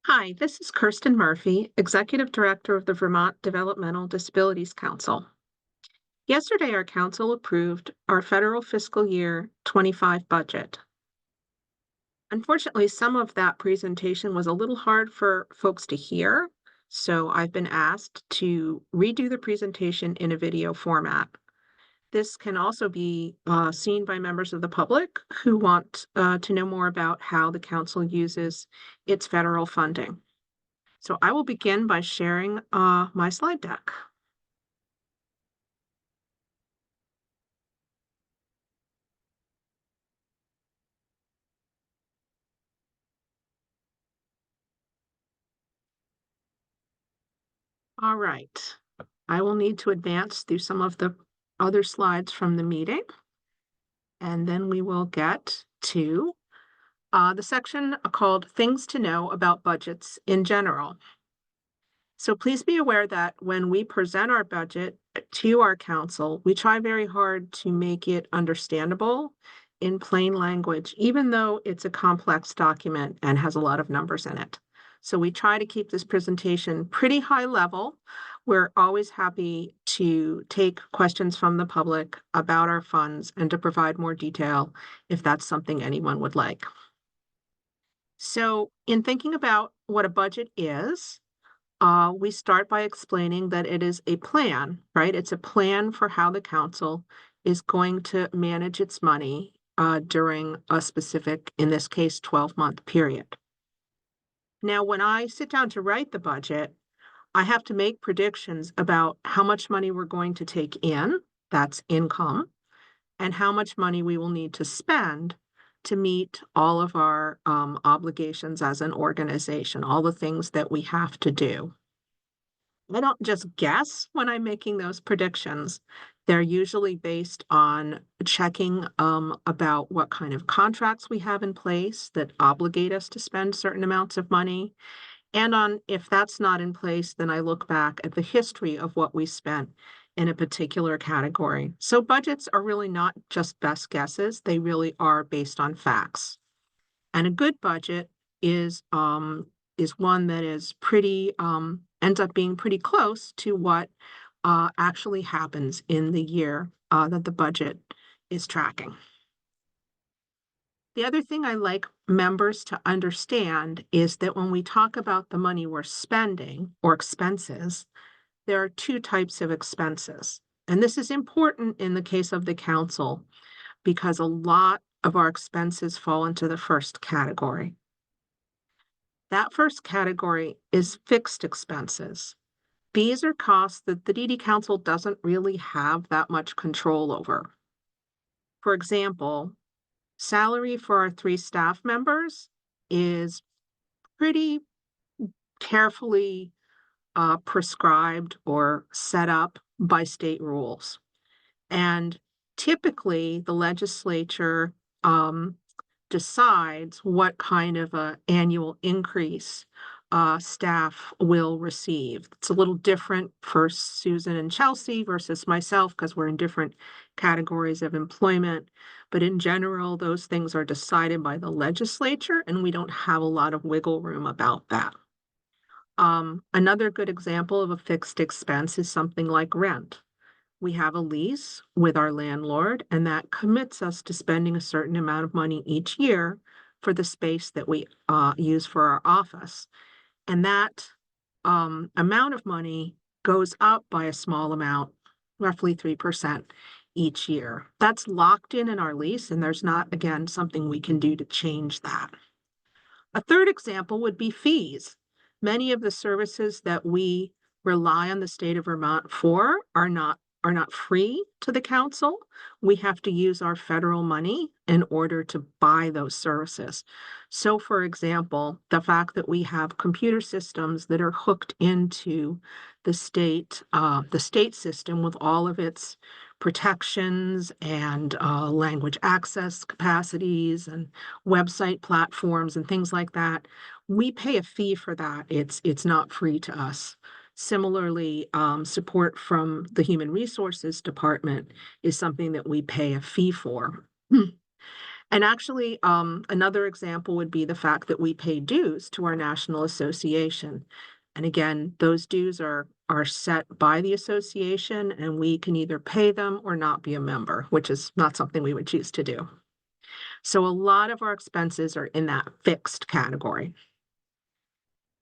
Hi, this is Kirsten Murphy, Executive Director of the Vermont Developmental Disabilities Council. Yesterday, our council approved our federal fiscal year 25 budget. Unfortunately, some of that presentation was a little hard for folks to hear, so I've been asked to redo the presentation in a video format. This can also be seen by members of the public who want to know more about how the council uses its federal funding. So I will begin by sharing my slide deck. All right. I will need to advance through some of the other slides from the meeting, and then we will get to the section called Things to Know About Budgets in General. So please be aware that when we present our budget to our council, we try very hard to make it understandable in plain language, even though it's a complex document and has a lot of numbers in it. So we try to keep this presentation pretty high level. We're always happy to take questions from the public about our funds and to provide more detail if that's something anyone would like. So in thinking about what a budget is, we start by explaining that it is a plan, right? It's a plan for how the council is going to manage its money during a specific, in this case, 12-month period. Now, when I sit down to write the budget, I have to make predictions about how much money we're going to take in, that's income, and how much money we will need to spend to meet all of our obligations as an organization, all the things that we have to do. I don't just guess when I'm making those predictions. They're usually based on checking about what kind of contracts we have in place that obligate us to spend certain amounts of money. And on if that's not in place, then I look back at the history of what we spent in a particular category. So budgets are really not just best guesses, they really are based on facts. And a good budget is one that is pretty ends up being pretty close to what actually happens in the year that the budget is tracking. The other thing I like members to understand is that when we talk about the money we're spending or expenses, there are two types of expenses. And this is important in the case of the council because a lot of our expenses fall into the first category. That first category is fixed expenses. These are costs that the DD Council doesn't really have that much control over. For example, salary for our 3 staff members is pretty carefully prescribed or set up by state rules. And typically, the legislature decides what kind of an annual increase staff will receive. It's a little different for Susan and Chelsea versus myself because we're in different categories of employment. But in general, those things are decided by the legislature, and we don't have a lot of wiggle room about that. Another good example of a fixed expense is something like rent. We have a lease with our landlord, and that commits us to spending a certain amount of money each year for the space that we use for our office. And that amount of money goes up by a small amount, roughly 3% each year. That's locked in our lease, and there's not, again, something we can do to change that. A third example would be fees. Many of the services that we rely on the state of Vermont for are not free to the council. We have to use our federal money in order to buy those services. So, for example, the fact that we have computer systems that are hooked into the state system with all of its protections and language access capacities and website platforms and things like that, we pay a fee for that. It's not free to us. Similarly, support from the Human Resources Department is something that we pay a fee for. And actually, another example would be the fact that we pay dues to our national association. And again, those dues are set by the association, and we can either pay them or not be a member, which is not something we would choose to do. So a lot of our expenses are in that fixed category.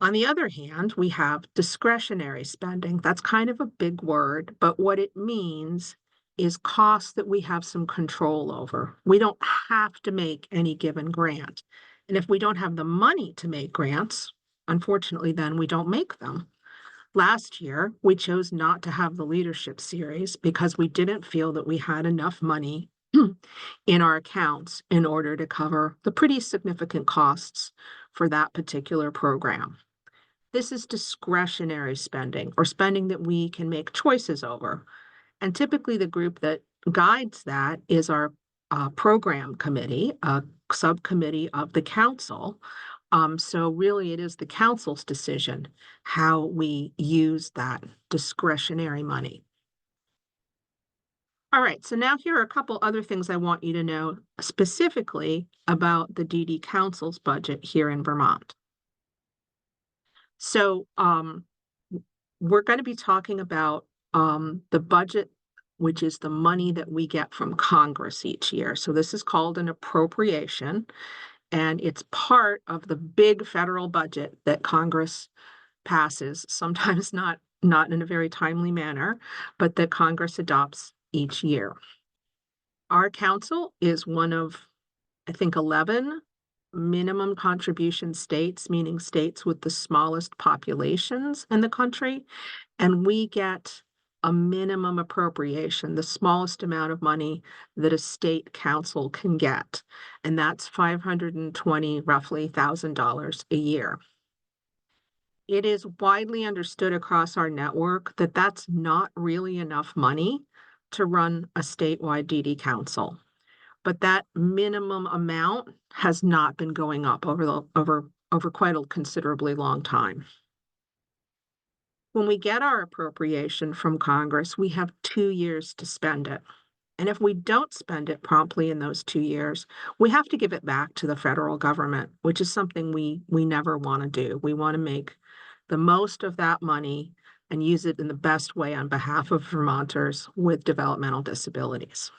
On the other hand, we have discretionary spending. That's kind of a big word, but what it means is costs that we have some control over. We don't have to make any given grant. And if we don't have the money to make grants, unfortunately, then we don't make them. Last year, we chose not to have the leadership series because we didn't feel that we had enough money in our accounts in order to cover the pretty significant costs for that particular program. This is discretionary spending or spending that we can make choices over. And typically the group that guides that is our program committee, a subcommittee of the council. So really it is the council's decision how we use that discretionary money. All right, so now here are a couple other things I want you to know specifically about the DD Council's budget here in Vermont. So we're going to be talking about the budget, which is the money that we get from Congress each year. So this is called an appropriation, and it's part of the big federal budget that Congress passes, sometimes not in a very timely manner, but that Congress adopts each year. Our council is one of, I think, 11 minimum contribution states, meaning states with the smallest populations in the country, and we get a minimum appropriation, the smallest amount of money that a state council can get, and that's $520, roughly $1,000 a year. It is widely understood across our network that that's not really enough money to run a statewide DD council. But that minimum amount has not been going up over quite a considerably long time. When we get our appropriation from Congress, we have 2 years to spend it. And if we don't spend it promptly in those 2 years, we have to give it back to the federal government, which is something we never want to do. We want to make the most of that money and use it in the best way on behalf of Vermonters with developmental disabilities.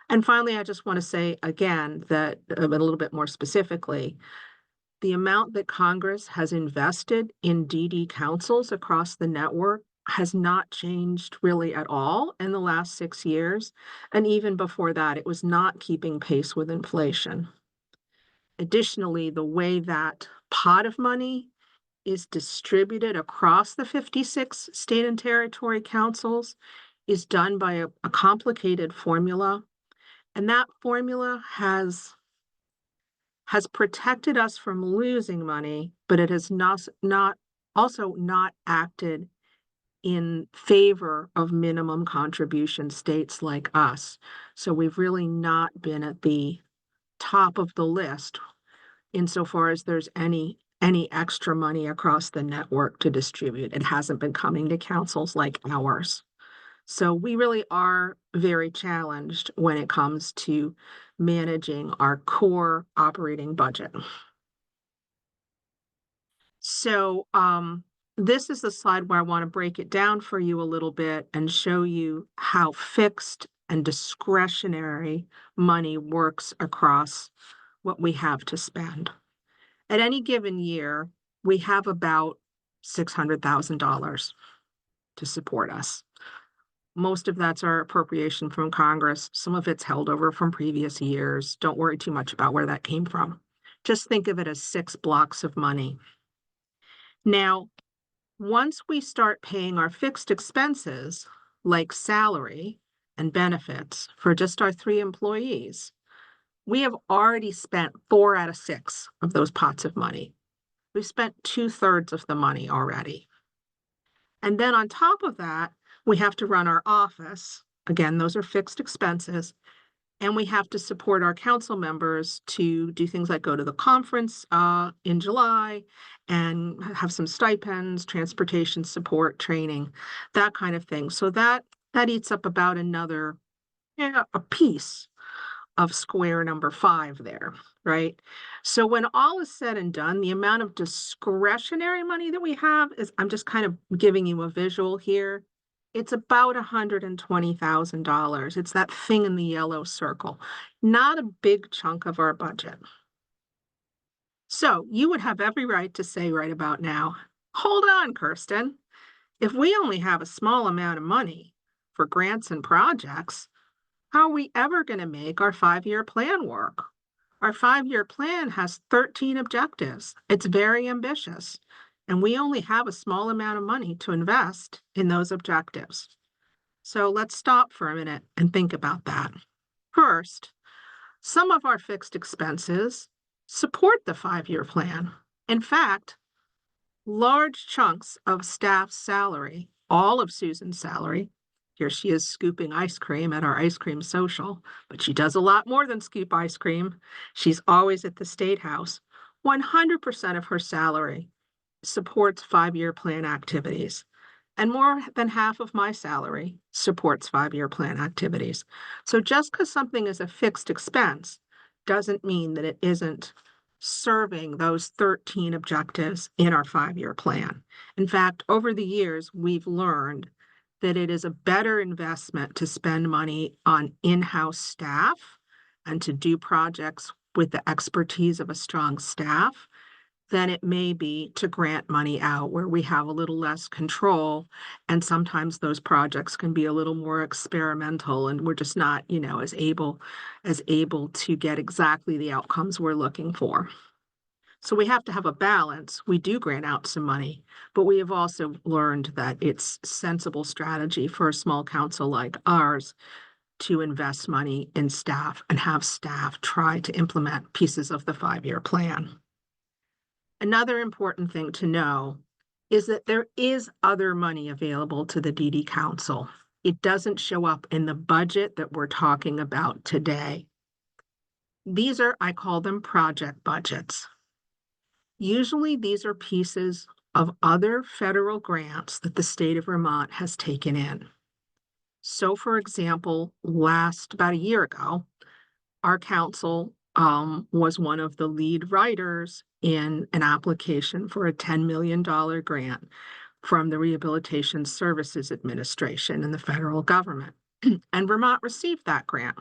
And finally, I just want to say again that a little bit more specifically, the amount that Congress has invested in DD councils across the network has not changed really at all in the last 6 years. And even before that, it was not keeping pace with inflation. Additionally, the way that pot of money is distributed across the 56 state and territory councils is done by a complicated formula. And that formula has protected us from losing money, but it has not acted in favor of minimum contribution states like us. So we've really not been at the top of the list insofar as there's any extra money across the network to distribute. It hasn't been coming to councils like ours. So we really are very challenged when it comes to managing our core operating budget. So this is the slide where I want to break it down for you a little bit and show you how fixed and discretionary money works across what we have to spend. At any given year, we have about $600,000 to support us. Most of that's our appropriation from Congress. Some of it's held over from previous years. Don't worry too much about where that came from. Just think of it as 6 blocks of money. Now, once we start paying our fixed expenses, like salary and benefits for just our 3 employees, we have already spent 4 out of 6 of those pots of money. We've spent 2/3 of the money already. And then on top of that, we have to run our office. Again, those are fixed expenses. And we have to support our council members to do things like go to the conference in July and have some stipends, transportation support, training, that kind of thing. So that eats up about another a piece of square number 5 there, right? So when all is said and done, the amount of discretionary money that we have is, I'm just kind of giving you a visual here. It's about $120,000. It's that thing in the yellow circle, not a big chunk of our budget. So you would have every right to say right about now, hold on, Kirsten. If we only have a small amount of money for grants and projects, how are we ever going to make our 5-year plan work? Our 5-year plan has 13 objectives. It's very ambitious, and we only have a small amount of money to invest in those objectives. So let's stop for a minute and think about that. First, some of our fixed expenses support the 5-year plan. In fact, large chunks of staff's salary, all of Susan's salary, here she is scooping ice cream at our ice cream social, but she does a lot more than scoop ice cream. She's always at the State House. 100% of her salary supports 5-year plan activities. And more than half of my salary supports 5-year plan activities. So just because something is a fixed expense doesn't mean that it isn't serving those 13 objectives in our 5-year plan. In fact, over the years, we've learned that it is a better investment to spend money on in-house staff and to do projects with the expertise of a strong staff than it may be to grant money out where we have a little less control. And sometimes those projects can be a little more experimental and we're just not, as able to get exactly the outcomes we're looking for. So we have to have a balance. We do grant out some money, but we have also learned that it's sensible strategy for a small council like ours to invest money in staff and have staff try to implement pieces of the 5-year plan. Another important thing to know is that there is other money available to the DD Council. It doesn't show up in the budget that we're talking about today. These are, I call them project budgets. Usually these are pieces of other federal grants that the state of Vermont has taken in. So for example, about a year ago, our council was one of the lead writers in an application for a $10 million grant from the Rehabilitation Services Administration in the federal government. And Vermont received that grant.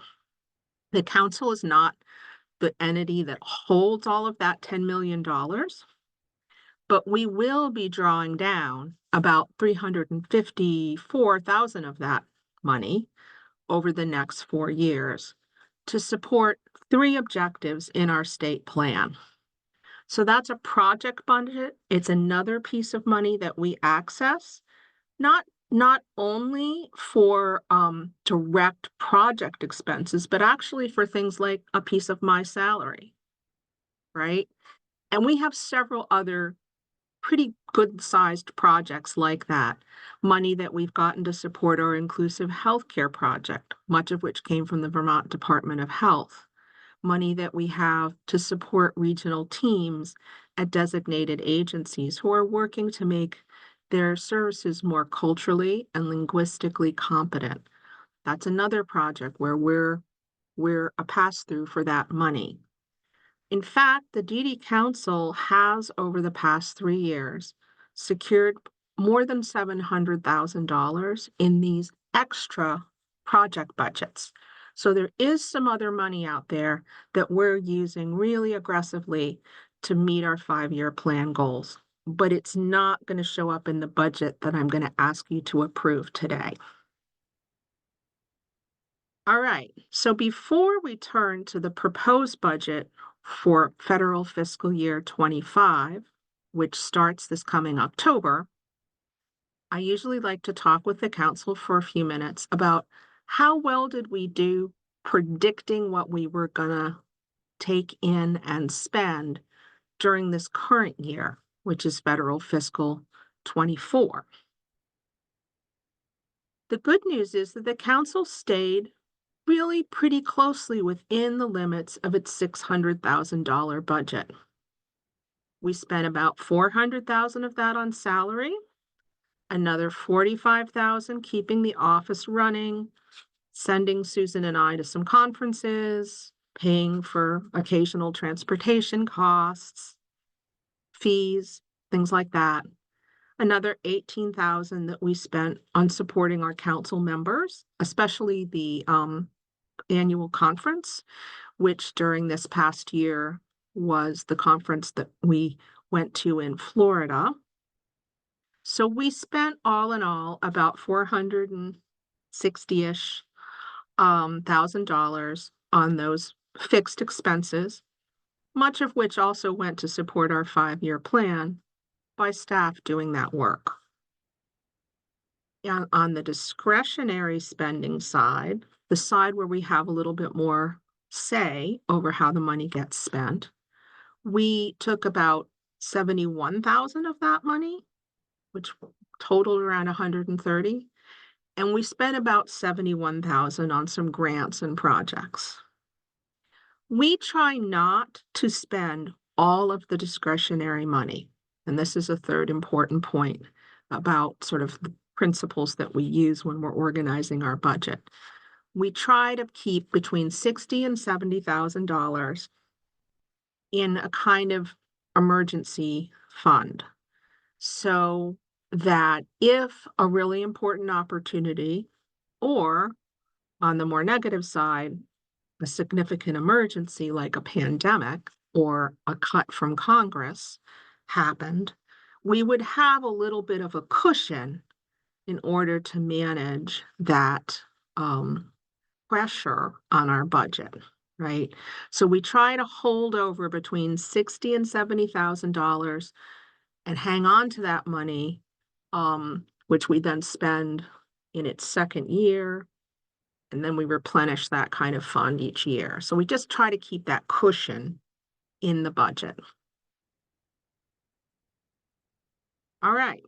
The council is not the entity that holds all of that $10 million, but we will be drawing down about $354,000 of that money over the next 4 years to support 3 objectives in our state plan. So that's a project budget. It's another piece of money that we access, not only for direct project expenses, but actually for things like a piece of my salary, right? And we have several other pretty good-sized projects like that. Money that we've gotten to support our inclusive healthcare project, much of which came from the Vermont Department of Health. Money that we have to support regional teams at designated agencies who are working to make their services more culturally and linguistically competent. That's another project where we're a pass-through for that money. In fact, the DD Council has, over the past 3 years, secured more than $700,000 in these extra project budgets. So there is some other money out there that we're using really aggressively to meet our 5-year plan goals, but it's not going to show up in the budget that I'm going to ask you to approve today. All right, so before we turn to the proposed budget for federal fiscal year 25, which starts this coming October, I usually like to talk with the council for a few minutes about how well did we do predicting what we were going to take in and spend during this current year, which is federal fiscal 24. The good news is that the council stayed really pretty closely within the limits of its $600,000 budget. We spent about $400,000 of that on salary, another $45,000 keeping the office running, sending Susan and I to some conferences, paying for occasional transportation costs, fees, things like that. Another 18,000 that we spent on supporting our council members, especially the annual conference, which during this past year was the conference that we went to in Florida. So we spent all in all about 460-ish $1,000 on those fixed expenses, much of which also went to support our 5-year plan by staff doing that work. And on the discretionary spending side, the side where we have a little bit more say over how the money gets spent, we took about 71,000 of that money, which totaled around 130, and we spent about 71,000 on some grants and projects. We try not to spend all of the discretionary money, and this is a third important point about sort of the principles that we use when we're organizing our budget. We try to keep between $60,000 and $70,000 in a kind of emergency fund, so that if a really important opportunity, or on the more negative side, a significant emergency like a pandemic or a cut from Congress happened, we would have a little bit of a cushion in order to manage that pressure on our budget, right? So we try to hold over between $60,000 and $70,000 and hang on to that money, which we then spend in its second year, and then we replenish that kind of fund each year. So we just try to keep that cushion in the budget. All right.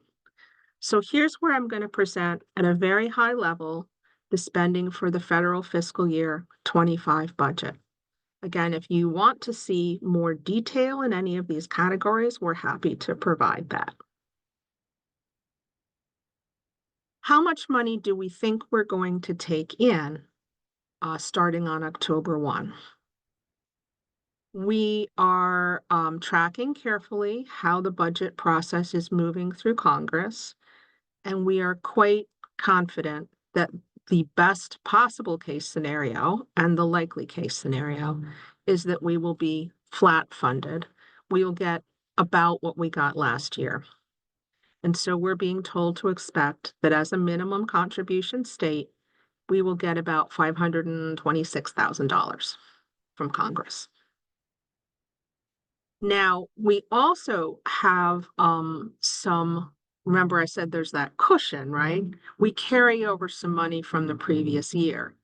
So here's where I'm going to present at a very high level the spending for the federal fiscal year 25 budget. Again, if you want to see more detail in any of these categories, we're happy to provide that. How much money do we think we're going to take in starting on October 1? We are tracking carefully how the budget process is moving through Congress, and we are quite confident that the best possible case scenario and the likely case scenario is that we will be flat funded. We will get about what we got last year. And so we're being told to expect that as a minimum contribution state, we will get about $526,000 from Congress. Now, we also have some, remember I said there's that cushion, right? We carry over some money from the previous year.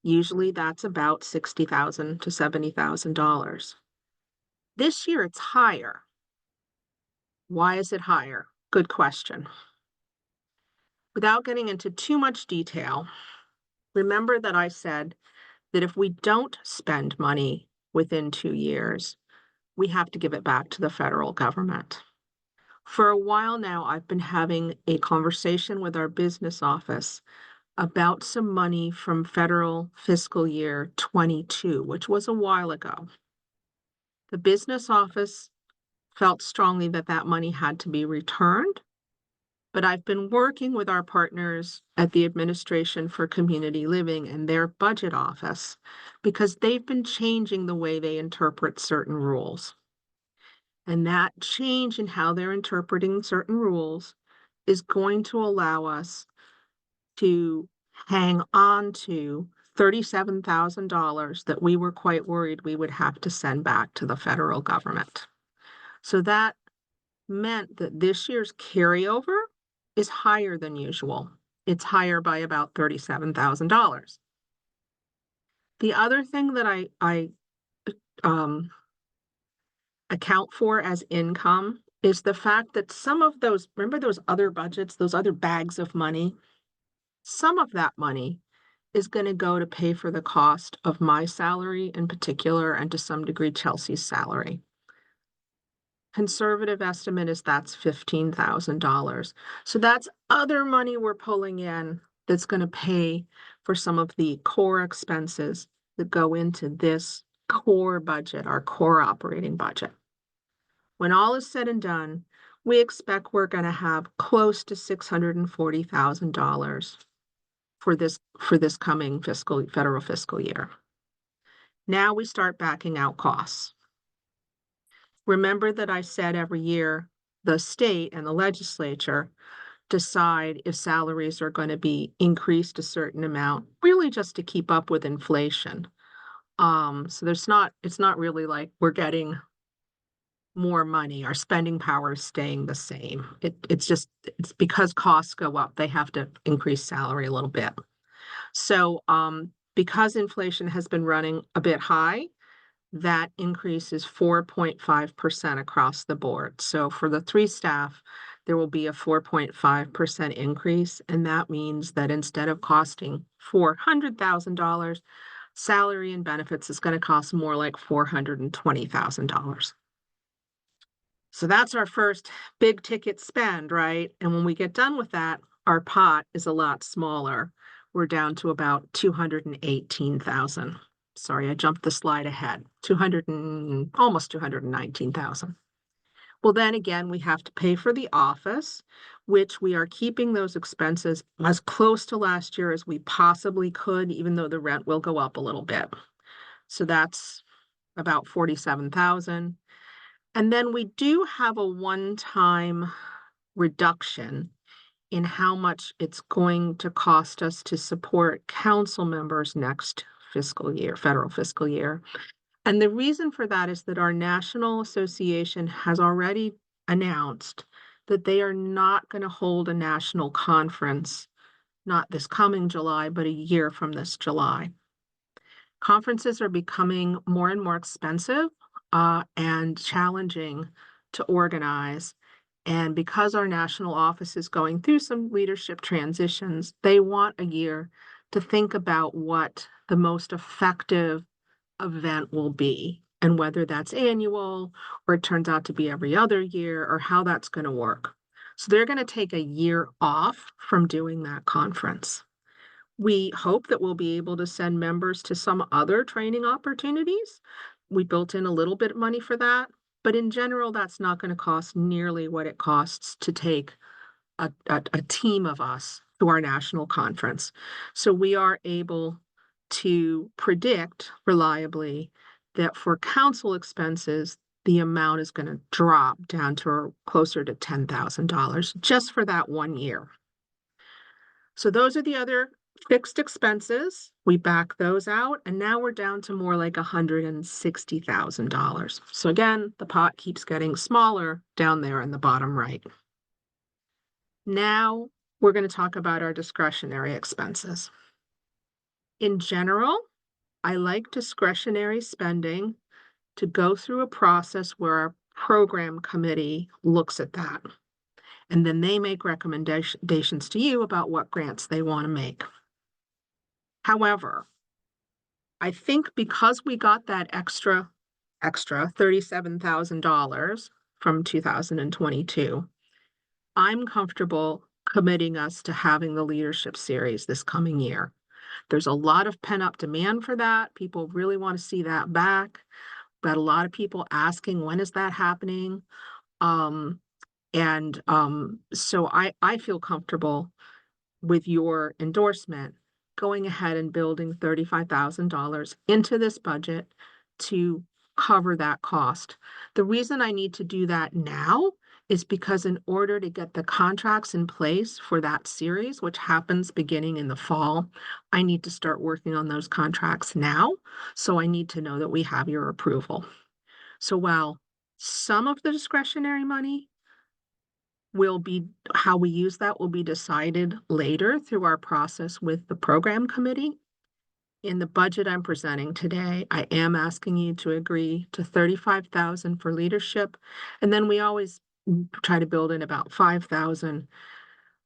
Usually that's about $60,000 to $70,000. This year it's higher. Why is it higher? Good question. Without getting into too much detail, remember that I said that if we don't spend money within 2 years, we have to give it back to the federal government. For a while now, I've been having a conversation with our business office about some money from federal fiscal year 22, which was a while ago. The business office felt strongly that that money had to be returned, but I've been working with our partners at the Administration for Community Living and their budget office because they've been changing the way they interpret certain rules. And that change in how they're interpreting certain rules is going to allow us to hang on to $37,000 that we were quite worried we would have to send back to the federal government. So that meant that this year's carryover is higher than usual. It's higher by about $37,000. The other thing that I account for as income is the fact that some of those, remember those other budgets, those other bags of money? Some of that money is going to go to pay for the cost of my salary in particular, and to some degree Chelsea's salary. Conservative estimate is that's $15,000. So that's other money we're pulling in that's going to pay for some of the core expenses that go into this core budget, our core operating budget. When all is said and done, we expect we're going to have close to $640,000 for this coming federal fiscal year. Now we start backing out costs. Remember that I said every year the state and the legislature decide if salaries are going to be increased a certain amount, really just to keep up with inflation. So it's not really like we're getting more money. Our spending power is staying the same. It's because costs go up, they have to increase salary a little bit. So because inflation has been running a bit high, that increase is 4.5% across the board. So for the 3 staff, there will be a 4.5% increase, and that means that instead of costing $400,000, salary and benefits is going to cost more like $420,000. So that's our first big ticket spend, right? And when we get done with that, our pot is a lot smaller. We're down to about $218,000. Sorry, I jumped the slide ahead. Almost $219,000. Well, then again, we have to pay for the office, which we are keeping those expenses as close to last year as we possibly could, even though the rent will go up a little bit. So that's about $47,000. And then we do have a one-time reduction in how much it's going to cost us to support council members next fiscal year, federal fiscal year. And the reason for that is that our national association has already announced that they are not going to hold a national conference, not this coming July, but a year from this July. Conferences are becoming more and more expensive and challenging to organize. And because our national office is going through some leadership transitions, they want a year to think about what the most effective event will be and whether that's annual or it turns out to be every other year or how that's going to work. So they're going to take a year off from doing that conference. We hope that we'll be able to send members to some other training opportunities. We built in a little bit of money for that, but in general, that's not going to cost nearly what it costs to take a team of us to our national conference. So we are able to predict reliably that for council expenses, the amount is going to drop down to closer to $10,000 just for that 1 year. So those are the other fixed expenses. We back those out, and now we're down to more like $160,000. So again, the pot keeps getting smaller down there in the bottom right. Now we're going to talk about our discretionary expenses. In general, I like discretionary spending to go through a process where our program committee looks at that. And then they make recommendations to you about what grants they want to make. However, I think because we got that extra $37,000 from 2022, I'm comfortable committing us to having the leadership series this coming year. There's a lot of pent-up demand for that. People really want to see that back. But a lot of people asking, when is that happening? So I feel comfortable with your endorsement going ahead and building $35,000 into this budget to cover that cost. The reason I need to do that now is because in order to get the contracts in place for that series, which happens beginning in the fall, I need to start working on those contracts now. So I need to know that we have your approval. So while some of the discretionary money will be, how we use that will be decided later through our process with the program committee, in the budget I'm presenting today, I am asking you to agree to $35,000 for leadership. And then we always try to build in about $5,000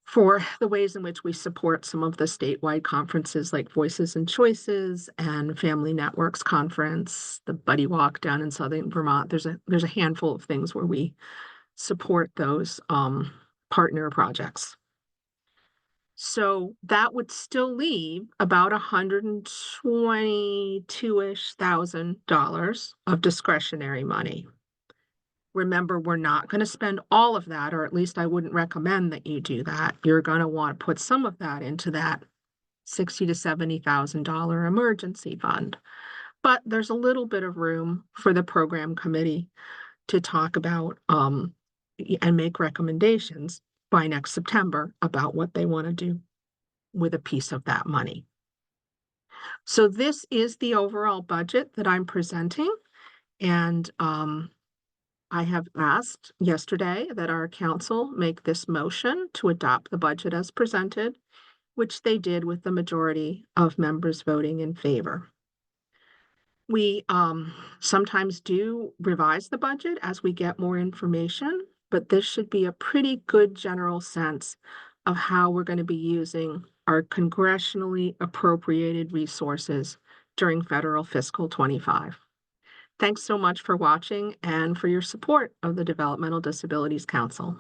for the ways in which we support some of the statewide conferences like Voices and Choices and Family Networks Conference, the Buddy Walk down in Southern Vermont. There's a handful of things where we support those partner projects. So that would still leave about $122-ish thousand of discretionary money. Remember, we're not going to spend all of that, or at least I wouldn't recommend that you do that. You're going to want to put some of that into that $60,000 to $70,000 emergency fund. But there's a little bit of room for the program committee to talk about and make recommendations by next September about what they want to do with a piece of that money. So this is the overall budget that I'm presenting, and I have asked yesterday that our council make this motion to adopt the budget as presented, which they did with the majority of members voting in favor. We sometimes do revise the budget as we get more information, but this should be a pretty good general sense of how we're going to be using our congressionally appropriated resources during federal fiscal 25. Thanks so much for watching and for your support of the Developmental Disabilities Council.